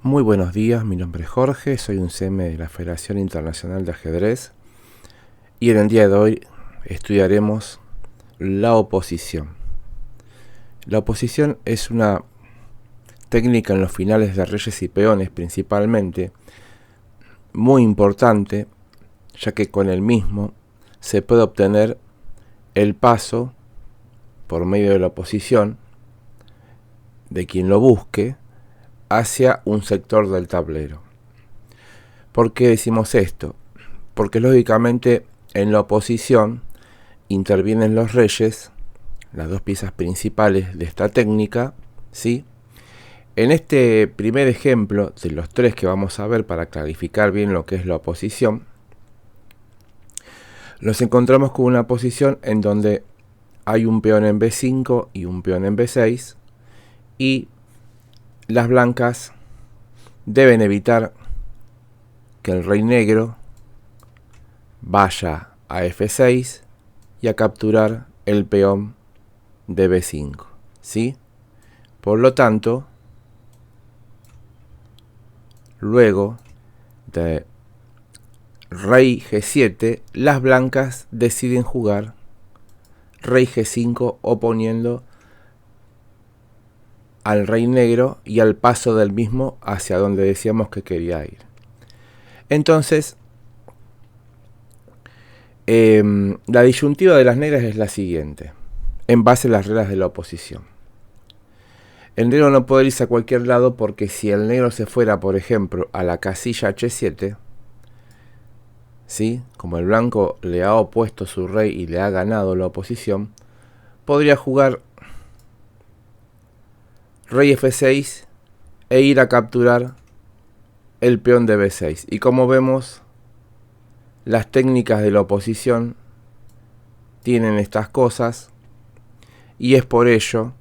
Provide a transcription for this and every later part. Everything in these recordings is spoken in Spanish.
Muy buenos días, mi nombre es Jorge, soy un CM de la Federación Internacional de Ajedrez y en el día de hoy estudiaremos la oposición. La oposición es una técnica en los finales de reyes y peones principalmente, muy importante, ya que con el mismo se puede obtener el paso por medio de la oposición de quien lo busque hacia un sector del tablero. ¿Por qué decimos esto? Porque lógicamente en la oposición intervienen los reyes, las dos piezas principales de esta técnica, ¿sí? En este primer ejemplo, de los tres que vamos a ver para clarificar bien lo que es la oposición, nos encontramos con una posición en donde hay un peón en B5 y un peón en B6, y las blancas deben evitar que el rey negro vaya a F6 y a capturar el peón de B5, ¿sí? Por lo tanto, luego de rey G7, las blancas deciden jugar rey G5 oponiendo al rey negro y al paso del mismo hacia donde decíamos que quería ir. Entonces, la disyuntiva de las negras es la siguiente, en base a las reglas de la oposición. El negro no puede irse a cualquier lado porque si el negro se fuera, por ejemplo, a la casilla H7, ¿sí? Como el blanco le ha opuesto su rey y le ha ganado la oposición, podría jugar rey F6 e ir a capturar el peón de B6. Y como vemos, las técnicas de la oposición tienen estas cosas, y es por ello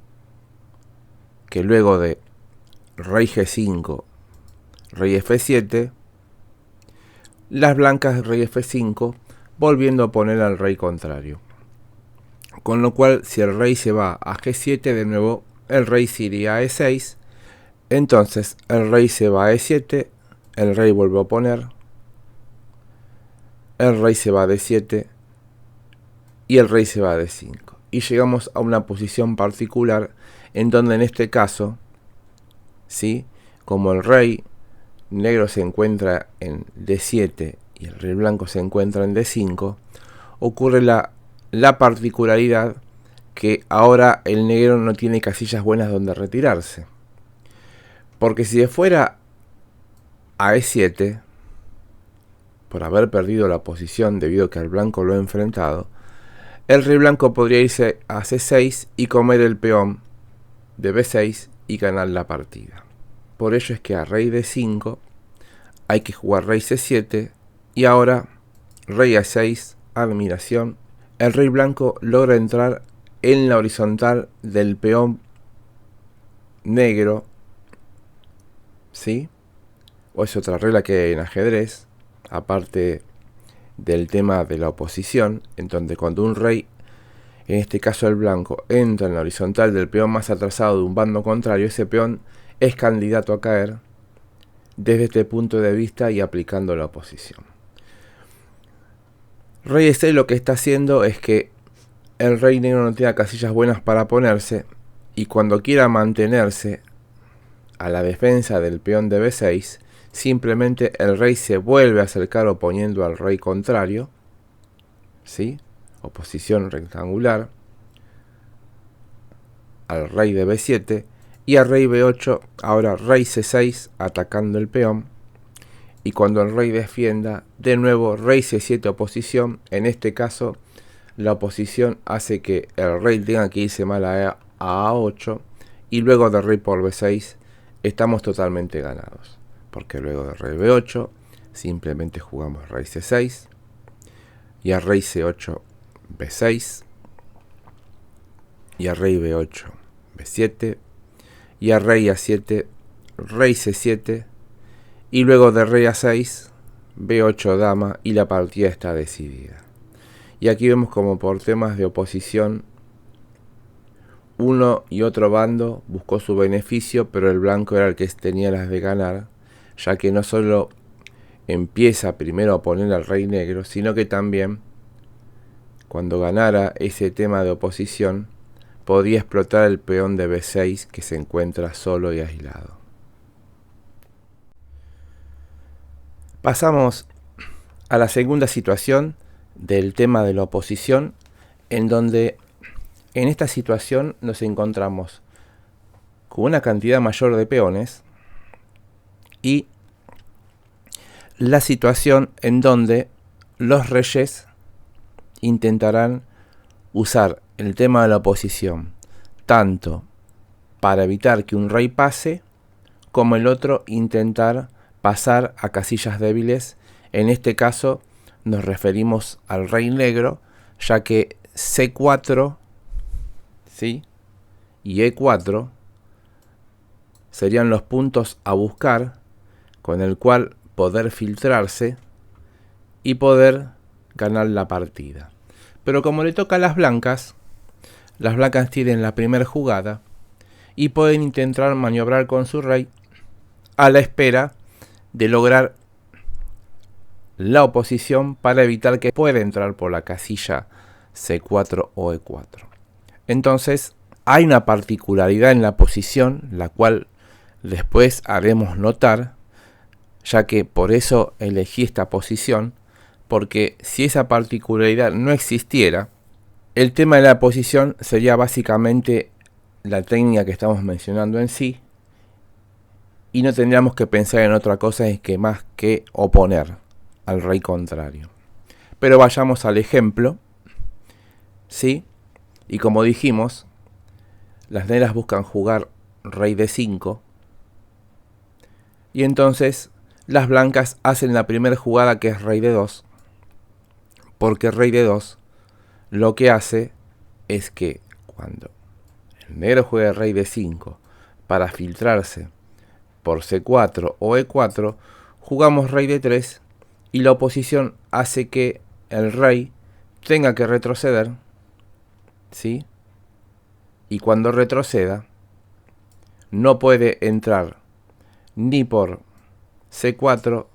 que luego de rey G5, rey F7, las blancas rey F5, volviendo a poner al rey contrario. Con lo cual, si el rey se va a G7, de nuevo el rey se iría a E6, entonces el rey se va a E7, el rey vuelve a poner, el rey se va a D7 y el rey se va a D5. Y llegamos a una posición particular en donde en este caso, ¿sí? Como el rey negro se encuentra en D7 y el rey blanco se encuentra en D5, ocurre la particularidad que ahora el negro no tiene casillas buenas donde retirarse. Porque si fuera a E7, por haber perdido la posición debido a que el blanco lo ha enfrentado, el rey blanco podría irse a C6 y comer el peón de B6 y ganar la partida. Por ello es que a rey D5 hay que jugar rey C7 y ahora rey A6, admiración. El rey blanco logra entrar en la horizontal del peón negro, ¿sí? O es otra regla que hay en ajedrez, aparte del tema de la oposición, en donde cuando un rey, en este caso el blanco, entra en la horizontal del peón más atrasado de un bando contrario, ese peón es candidato a caer desde este punto de vista y aplicando la oposición. Rey E6 lo que está haciendo es que el rey negro no tenga casillas buenas para ponerse, y cuando quiera mantenerse a la defensa del peón de B6, simplemente el rey se vuelve a acercar oponiendo al rey contrario, ¿sí? Oposición rectangular al rey de B7 y al rey B8, ahora rey C6 atacando el peón, y cuando el rey defienda, de nuevo rey C7 oposición. En este caso la oposición hace que el rey tenga que irse mal a A8, y luego de rey por B6 estamos totalmente ganados, porque luego de rey B8 simplemente jugamos rey C6 y a rey C8 B6 y a rey B8 B7 y a rey A7 rey C7 y luego de rey A6 B8 dama, y la partida está decidida. Y aquí vemos como por temas de oposición uno y otro bando buscó su beneficio, pero el blanco era el que tenía las de ganar, ya que no solo empieza primero a poner al rey negro, sino que también, cuando ganara ese tema de oposición, podía explotar el peón de B6 que se encuentra solo y aislado. Pasamos a la segunda situación del tema de la oposición, en donde en esta situación nos encontramos con una cantidad mayor de peones y la situación en donde los reyes intentarán usar el tema de la oposición tanto para evitar que un rey pase, como el otro intentar pasar a casillas débiles. En este caso nos referimos al rey negro, ya que C4, ¿sí?, y E4 serían los puntos a buscar con el cual poder filtrarse y poder ganar la partida. Pero como le toca a las blancas tienen la primera jugada y pueden intentar maniobrar con su rey a la espera de lograr la oposición para evitar que pueda entrar por la casilla C4 o E4. Entonces hay una particularidad en la posición, la cual después haremos notar, ya que por eso elegí esta posición, porque si esa particularidad no existiera, el tema de la posición sería básicamente la técnica que estamos mencionando en sí, y no tendríamos que pensar en otra cosa más que oponer al rey contrario. Pero vayamos al ejemplo, ¿sí? Y como dijimos, las negras buscan jugar rey D5, y entonces las blancas hacen la primera jugada, que es rey D2, porque rey D2 lo que hace es que cuando el negro juega rey D5 para filtrarse por C4 o E4, jugamos rey D3 y la oposición hace que el rey tenga que retroceder, ¿sí? Y cuando retroceda, no puede entrar ni por C4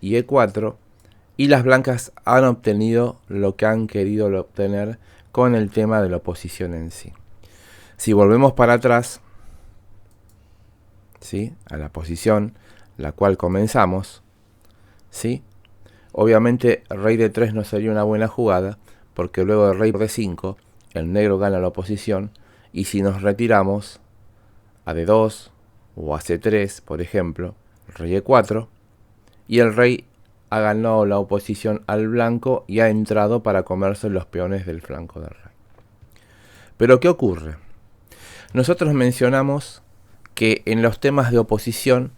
y E4, y las blancas han obtenido lo que han querido obtener con el tema de la oposición en sí. Si volvemos para atrás, ¿sí?, a la posición la cual comenzamos, ¿sí?, obviamente rey D3 no sería una buena jugada, porque luego de rey D5 el negro gana la oposición, y si nos retiramos a D2 o a C3, por ejemplo, rey E4, y el rey ha ganado la oposición al blanco y ha entrado para comerse los peones del flanco del rey. Pero ¿qué ocurre? Nosotros mencionamos que en los temas de oposición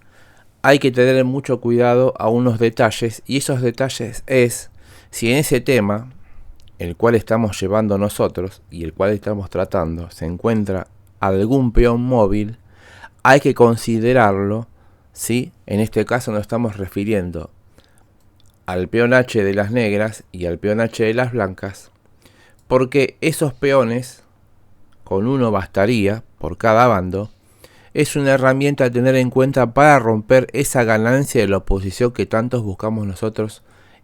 hay que tener mucho cuidado a unos detalles, y esos detalles es si en ese tema, el cual estamos llevando nosotros y el cual estamos tratando, se encuentra algún peón móvil, hay que considerarlo, ¿sí? En este caso nos estamos refiriendo al peón H de las negras y al peón H de las blancas, porque esos peones, con uno bastaría por cada bando, es una herramienta a tener en cuenta para romper esa ganancia de la oposición que tantos buscamos nosotros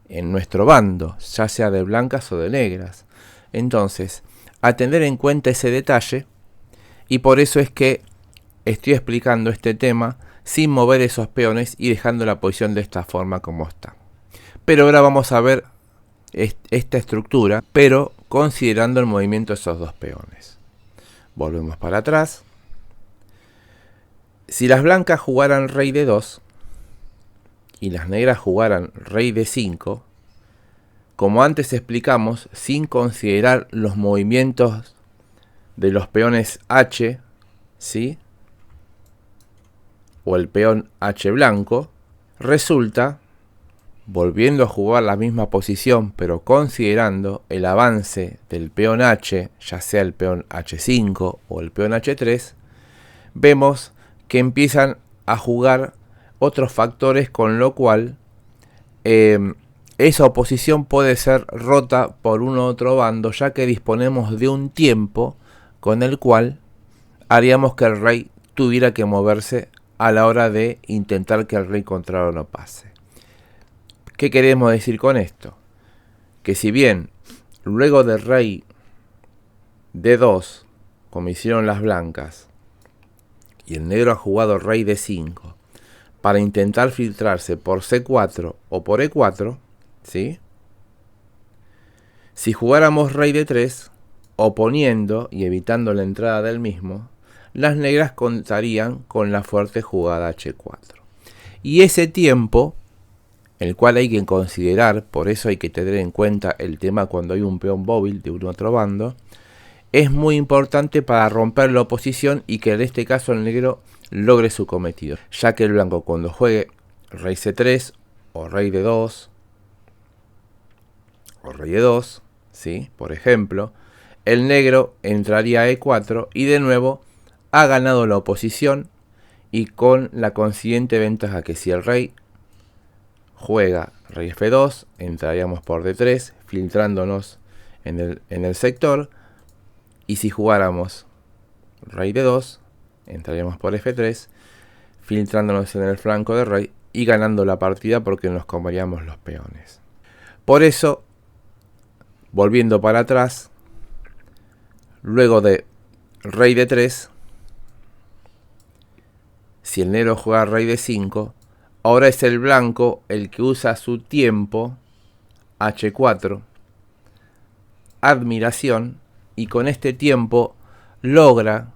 en nuestro bando, ya sea de blancas o de negras. Entonces, a tener en cuenta ese detalle, y por eso es que estoy explicando este tema sin mover esos peones y dejando la posición de esta forma como está. Pero ahora vamos a ver esta estructura, pero considerando el movimiento de esos dos peones. Volvemos para atrás. Si las blancas jugaran rey D2 y las negras jugaran rey D5, como antes explicamos, sin considerar los movimientos de los peones H, ¿sí?, o el peón H blanco, resulta, volviendo a jugar la misma posición, pero considerando el avance del peón H, ya sea el peón H5 o el peón H3, vemos que empiezan a jugar otros factores, con lo cual esa oposición puede ser rota por uno u otro bando, ya que disponemos de un tiempo con el cual haríamos que el rey tuviera que moverse a la hora de intentar que el rey contrario no pase. ¿Qué queremos decir con esto? Que si bien luego del rey D2, como hicieron las blancas, y el negro ha jugado rey D5 para intentar filtrarse por C4 o por E4, ¿sí? Si jugáramos rey D3, oponiendo y evitando la entrada del mismo, las negras contarían con la fuerte jugada H4. Y ese tiempo, el cual hay que considerar, por eso hay que tener en cuenta el tema cuando hay un peón móvil de un otro bando, es muy importante para romper la oposición y que en este caso el negro logre su cometido, ya que el blanco cuando juegue rey C3 o rey D2 o rey E2, ¿sí? Por ejemplo, el negro entraría a E4 y de nuevo ha ganado la oposición, y con la consiguiente ventaja que si el rey juega rey F2, entraríamos por D3, filtrándonos en el sector, y si jugáramos rey D2, entraríamos por F3, filtrándonos en el flanco de rey y ganando la partida porque nos comeríamos los peones. Por eso, volviendo para atrás, luego de rey D3, si el negro juega rey D5, ahora es el blanco el que usa su tiempo H4, admiración, y con este tiempo logra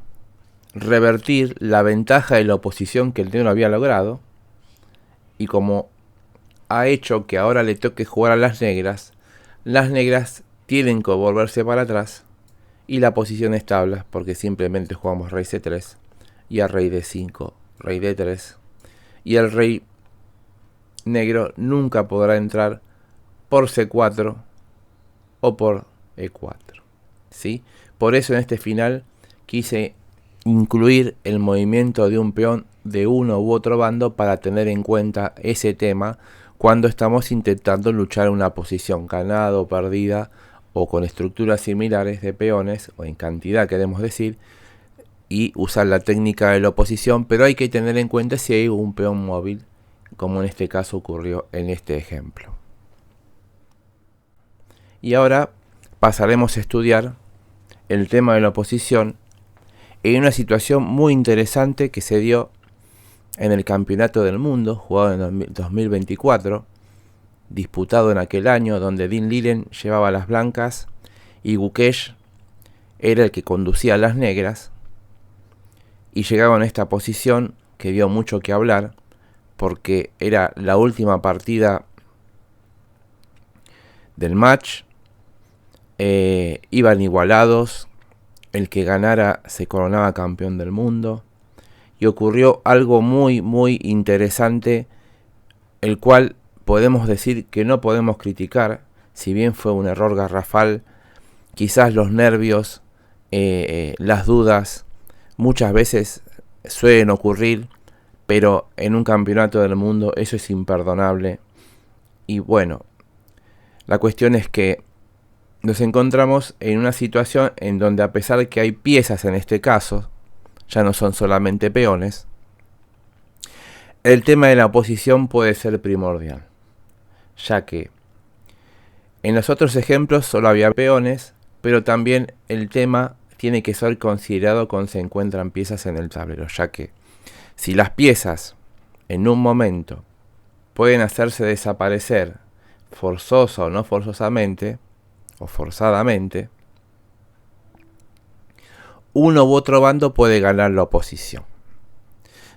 revertir la ventaja de la oposición que el negro había logrado, y como ha hecho que ahora le toque jugar a las negras tienen que volverse para atrás y la posición estable, porque simplemente jugamos rey C3 y a rey D5, rey D3, y el rey negro nunca podrá entrar por C4 o por E4, ¿sí? Por eso en este final quise incluir el movimiento de un peón de uno u otro bando para tener en cuenta ese tema cuando estamos intentando luchar una posición ganada o perdida, o con estructuras similares de peones, o en cantidad queremos decir, y usar la técnica de la oposición, pero hay que tener en cuenta si hay un peón móvil, como en este caso ocurrió en este ejemplo. Y ahora pasaremos a estudiar el tema de la oposición en una situación muy interesante que se dio en el Campeonato del Mundo, jugado en 2024, disputado en aquel año, donde Dean Liren llevaba las blancas y Gukesh era el que conducía a las negras, y llegaban a esta posición que dio mucho que hablar, porque era la última partida del match, iban igualados, el que ganara se coronaba campeón del mundo, y ocurrió algo muy muy interesante, el cual podemos decir que no podemos criticar, si bien fue un error garrafal, quizás los nervios, las dudas, muchas veces suelen ocurrir, pero en un campeonato del mundo eso es imperdonable. Y bueno, la cuestión es que nos encontramos en una situación en donde, a pesar de que hay piezas en este caso, ya no son solamente peones, el tema de la oposición puede ser primordial, ya que en los otros ejemplos solo había peones, pero también el tema tiene que ser considerado cuando se encuentran piezas en el tablero, ya que si las piezas en un momento pueden hacerse desaparecer forzosa o no forzosamente, o forzadamente, uno u otro bando puede ganar la oposición.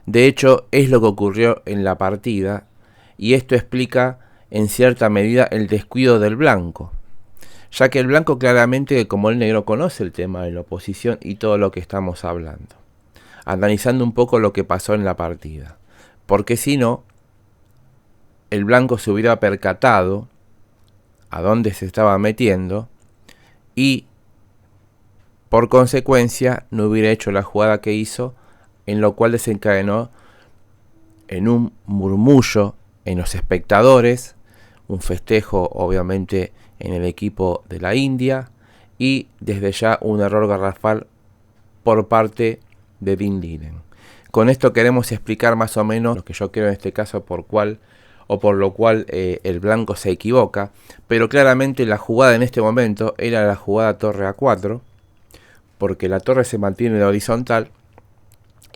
De hecho, es lo que ocurrió en la partida, y esto explica en cierta medida el descuido del blanco, ya que el blanco claramente, como el negro, conoce el tema de la oposición y todo lo que estamos hablando, analizando un poco lo que pasó en la partida, porque si no, el blanco se hubiera percatado a dónde se estaba metiendo y por consecuencia no hubiera hecho la jugada que hizo, en lo cual desencadenó en un murmullo en los espectadores, un festejo obviamente en el equipo de la India, y desde ya un error garrafal por parte de Dean Linden. Con esto queremos explicar más o menos lo que yo creo en este caso por lo cual el blanco se equivoca, pero claramente la jugada en este momento era la jugada torre A4, porque la torre se mantiene en horizontal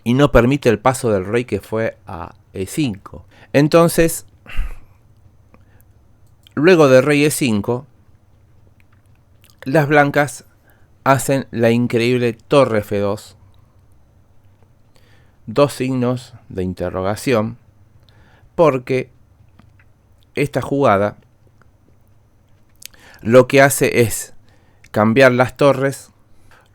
y no permite el paso del rey que fue a E5. Entonces, luego de rey E5, las blancas hacen la increíble torre F2, dos signos de interrogación, porque esta jugada lo que hace es cambiar las torres.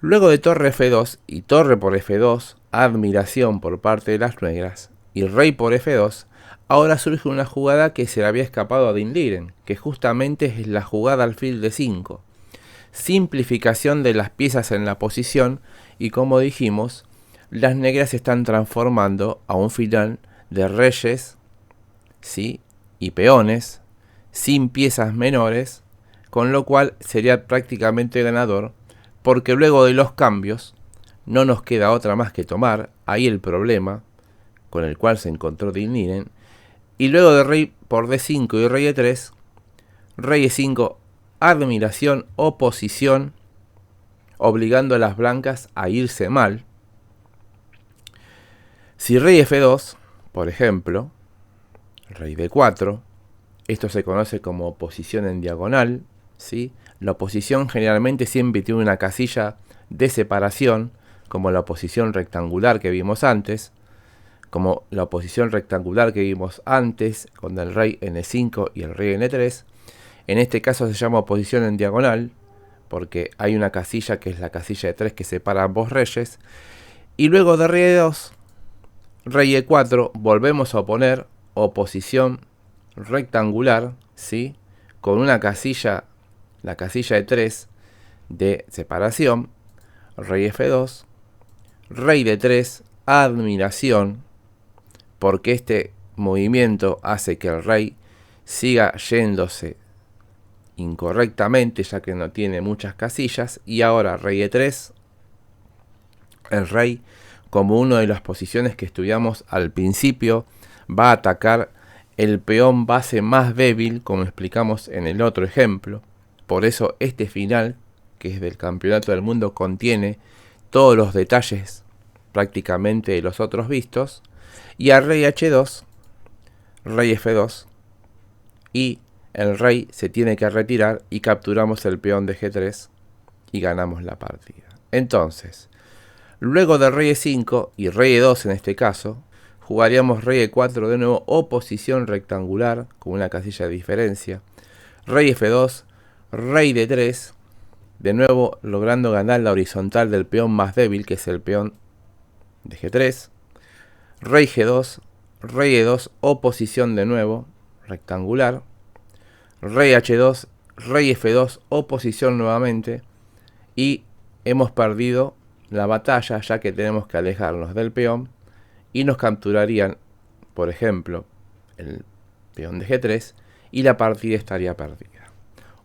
Luego de torre F2 y torre por F2, admiración por parte de las negras, y rey por F2, ahora surge una jugada que se le había escapado a Dean Linden, que justamente es la jugada alfil de 5. Simplificación de las piezas en la posición, y como dijimos, las negras se están transformando a un filón de reyes, ¿sí?, y peones, sin piezas menores, con lo cual sería prácticamente ganador, porque luego de los cambios no nos queda otra más que tomar, ahí el problema con el cual se encontró Dean Linden, y luego de rey por D5 y rey E3, rey E5, admiración, oposición, obligando a las blancas a irse mal. Si rey F2, por ejemplo, rey D4, esto se conoce como oposición en diagonal, ¿sí? La oposición generalmente siempre tiene una casilla de separación, como la oposición rectangular que vimos antes, con el rey N5 y el rey N3. En este caso se llama oposición en diagonal, porque hay una casilla que es la casilla de 3 que separa ambos reyes. Y luego de rey E2, rey E4, volvemos a oponer oposición rectangular, ¿sí?, con una casilla, la casilla de 3 de separación, rey F2, rey D3, admiración, porque este movimiento hace que el rey siga yéndose incorrectamente, ya que no tiene muchas casillas. Y ahora rey E3, el rey, como una de las posiciones que estudiamos al principio, va a atacar el peón base más débil, como explicamos en el otro ejemplo. Por eso este final, que es del Campeonato del Mundo, contiene todos los detalles prácticamente de los otros vistos. Y a rey H2, rey F2, y el rey se tiene que retirar y capturamos el peón de G3 y ganamos la partida. Entonces, luego de rey E5 y rey E2 en este caso, jugaríamos rey E4 de nuevo, oposición rectangular con una casilla de diferencia, rey F2, rey D3, de nuevo logrando ganar la horizontal del peón más débil, que es el peón de G3, rey G2, rey E2, oposición de nuevo, rectangular, rey H2, rey F2, oposición nuevamente, y hemos perdido la batalla, ya que tenemos que alejarnos del peón y nos capturarían, por ejemplo, el peón de G3 y la partida estaría perdida.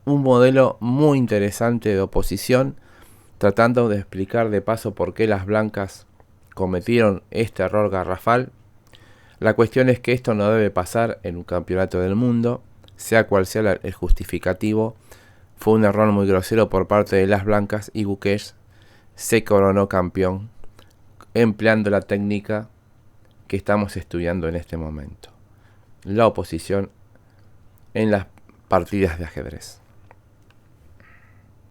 Un modelo muy interesante de oposición, tratando de explicar de paso por qué las blancas cometieron este error garrafal. La cuestión es que esto no debe pasar en un campeonato del mundo, sea cual sea el justificativo. Fue un error muy grosero por parte de las blancas y Gukesh se coronó campeón empleando la técnica que estamos estudiando en este momento, la oposición en las partidas de ajedrez.